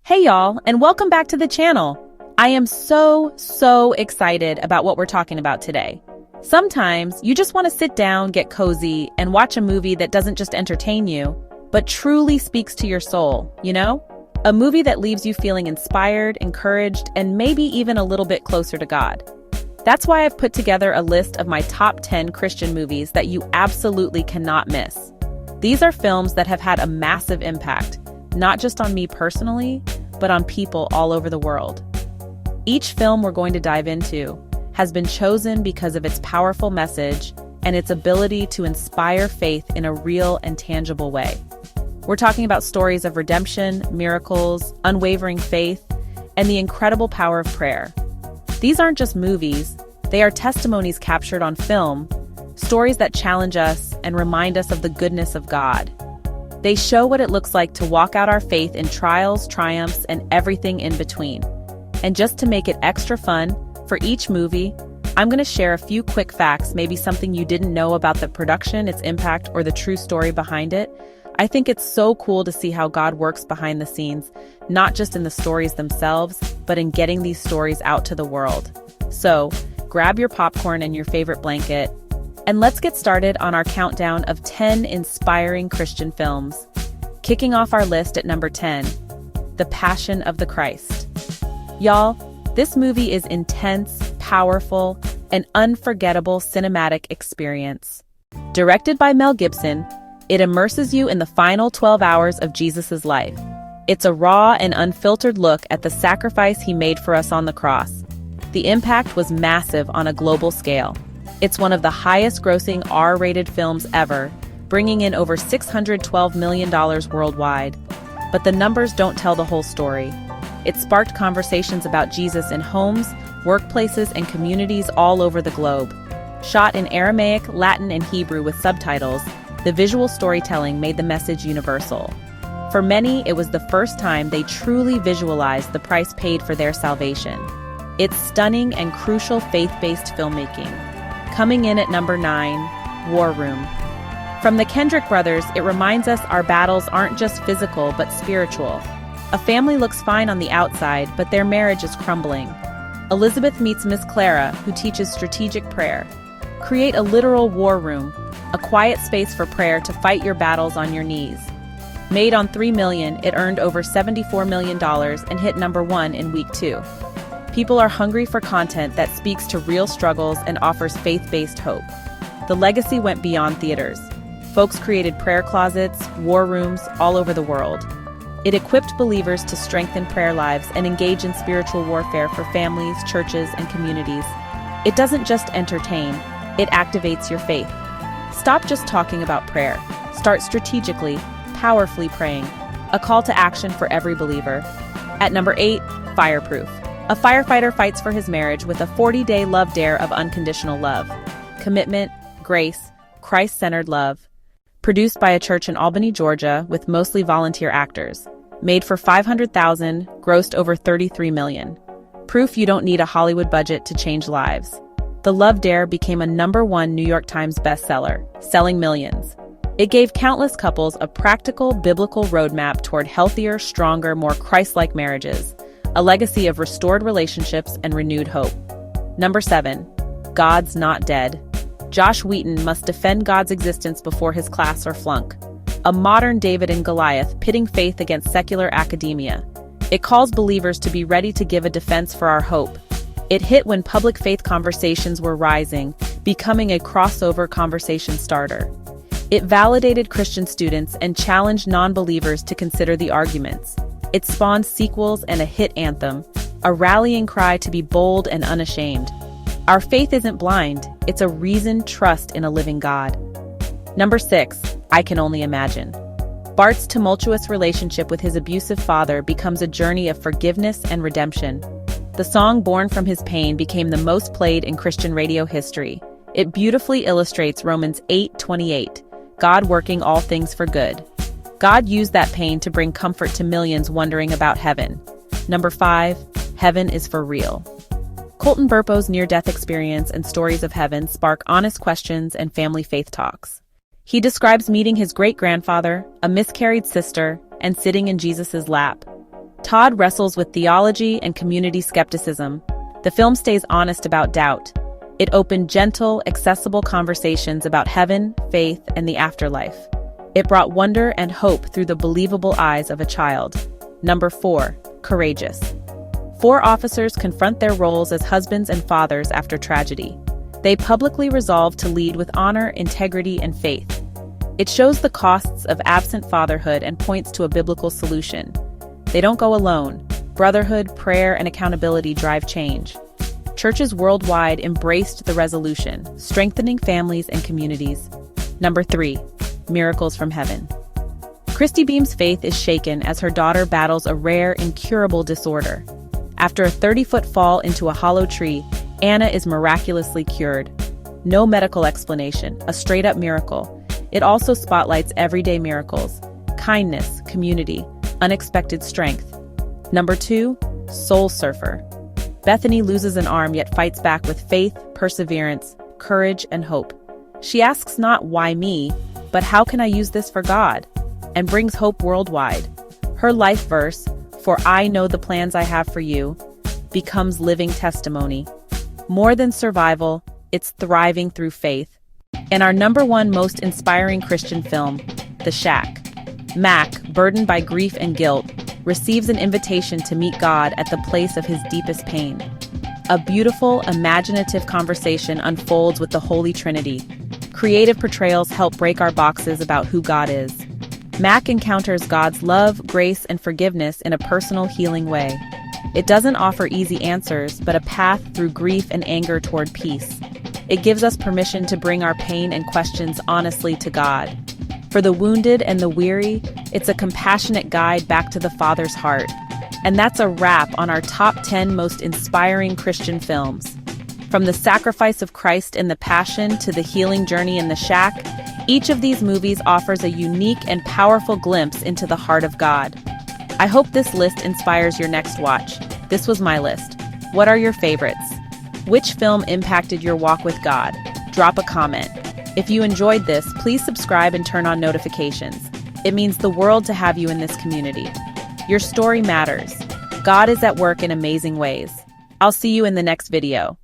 Hey y'all, and welcome back to the channel. I am so excited about what we're talking about today. Sometimes you just want to sit down, get cozy, and watch a movie that doesn't just entertain you, but truly speaks to your soul, you know? A movie that leaves you feeling inspired, encouraged, and maybe even a little bit closer to God. That's why I've put together a list of my top 10 Christian movies that you absolutely cannot miss. These are films that have had a massive impact, not just on me personally, but on people all over the world. Each film we're going to dive into has been chosen because of its powerful message and its ability to inspire faith in a real and tangible way. We're talking about stories of redemption, miracles, unwavering faith, and the incredible power of prayer. These aren't just movies, they are testimonies captured on film, stories that challenge us and remind us of the goodness of God. They show what it looks like to walk out our faith in trials, triumphs, and everything in between. And just to make it extra fun, for each movie, I'm going to share a few quick facts, maybe something you didn't know about the production, its impact, or the true story behind it. I think it's so cool to see how God works behind the scenes, not just in the stories themselves, but in getting these stories out to the world. So, grab your popcorn and your favorite blanket, and let's get started on our countdown of 10 inspiring Christian films. Kicking off our list at number 10, The Passion of the Christ. Y'all, this movie is intense, powerful, and unforgettable cinematic experience. Directed by Mel Gibson, it immerses you in the final 12 hours of Jesus' life. It's a raw and unfiltered look at the sacrifice he made for us on the cross. The impact was massive on a global scale. It's one of the highest-grossing R-rated films ever, bringing in over $612 million worldwide. But the numbers don't tell the whole story. It sparked conversations about Jesus in homes, workplaces, and communities all over the globe. Shot in Aramaic, Latin, and Hebrew with subtitles, the visual storytelling made the message universal. For many, it was the first time they truly visualized the price paid for their salvation. It's stunning and crucial faith-based filmmaking. Coming in at number 9, War Room. From the Kendrick brothers, it reminds us our battles aren't just physical but spiritual. A family looks fine on the outside, but their marriage is crumbling. Elizabeth meets Miss Clara, who teaches strategic prayer. Create a literal war room, a quiet space for prayer to fight your battles on your knees. Made on $3 million, it earned over $74 million and hit number 1 in week 2. People are hungry for content that speaks to real struggles and offers faith-based hope. The legacy went beyond theaters. Folks created prayer closets, war rooms all over the world. It equipped believers to strengthen prayer lives and engage in spiritual warfare for families, churches, and communities. It doesn't just entertain, it activates your faith. Stop just talking about prayer. Start strategically, powerfully praying. A call to action for every believer. At number 8, Fireproof. A firefighter fights for his marriage with a 40-day love dare of unconditional love. Commitment, grace, Christ-centered love. Produced by a church in Albany, Georgia, with mostly volunteer actors. Made for $500,000, grossed over $33 million. Proof you don't need a Hollywood budget to change lives. The Love Dare became a number 1 New York Times bestseller, selling millions. It gave countless couples a practical, biblical roadmap toward healthier, stronger, more Christ-like marriages. A legacy of restored relationships and renewed hope. Number 7, God's Not Dead. Josh Wheaton must defend God's existence before his class or flunk. A modern David and Goliath pitting faith against secular academia. It calls believers to be ready to give a defense for our hope. It hit when public faith conversations were rising, becoming a crossover conversation starter. It validated Christian students and challenged non-believers to consider the arguments. It spawned sequels and a hit anthem, a rallying cry to be bold and unashamed. Our faith isn't blind, it's a reasoned trust in a living God. Number 6, I Can Only Imagine. Bart's tumultuous relationship with his abusive father becomes a journey of forgiveness and redemption. The song Born from His Pain became the most played in Christian radio history. It beautifully illustrates Romans 8:28, God working all things for good. God used that pain to bring comfort to millions wondering about heaven. Number 5, Heaven is for Real. Colton Burpo's near-death experience and stories of heaven spark honest questions and family faith talks. He describes meeting his great-grandfather, a miscarried sister, and sitting in Jesus' lap. Todd wrestles with theology and community skepticism. The film stays honest about doubt. It opened gentle, accessible conversations about heaven, faith, and the afterlife. It brought wonder and hope through the believable eyes of a child. Number 4, Courageous. 4 officers confront their roles as husbands and fathers after tragedy. They publicly resolve to lead with honor, integrity, and faith. It shows the costs of absent fatherhood and points to a biblical solution. They don't go alone. Brotherhood, prayer, and accountability drive change. Churches worldwide embraced the resolution, strengthening families and communities. Number 3, Miracles from Heaven. Christy Beam's faith is shaken as her daughter battles a rare, incurable disorder. After a 30-foot fall into a hollow tree, Anna is miraculously cured. No medical explanation, a straight-up miracle. It also spotlights everyday miracles: kindness, community, unexpected strength. Number 2, Soul Surfer. Bethany loses an arm yet fights back with faith, perseverance, courage, and hope. She asks not why me, but how can I use this for God? And brings hope worldwide. Her life verse, "For I know the plans I have for you," becomes living testimony. More than survival, it's thriving through faith. And our number 1 most inspiring Christian film, The Shack. Mac, burdened by grief and guilt, receives an invitation to meet God at the place of his deepest pain. A beautiful, imaginative conversation unfolds with the Holy Trinity. Creative portrayals help break our boxes about who God is. Mac encounters God's love, grace, and forgiveness in a personal, healing way. It doesn't offer easy answers, but a path through grief and anger toward peace. It gives us permission to bring our pain and questions honestly to God. For the wounded and the weary, it's a compassionate guide back to the Father's heart. And that's a wrap on our top 10 most inspiring Christian films. From the sacrifice of Christ in the Passion to the healing journey in The Shack, each of these movies offers a unique and powerful glimpse into the heart of God. I hope this list inspires your next watch. This was my list. What are your favorites? Which film impacted your walk with God? Drop a comment. If you enjoyed this, please subscribe and turn on notifications. It means the world to have you in this community. Your story matters. God is at work in amazing ways. I'll see you in the next video.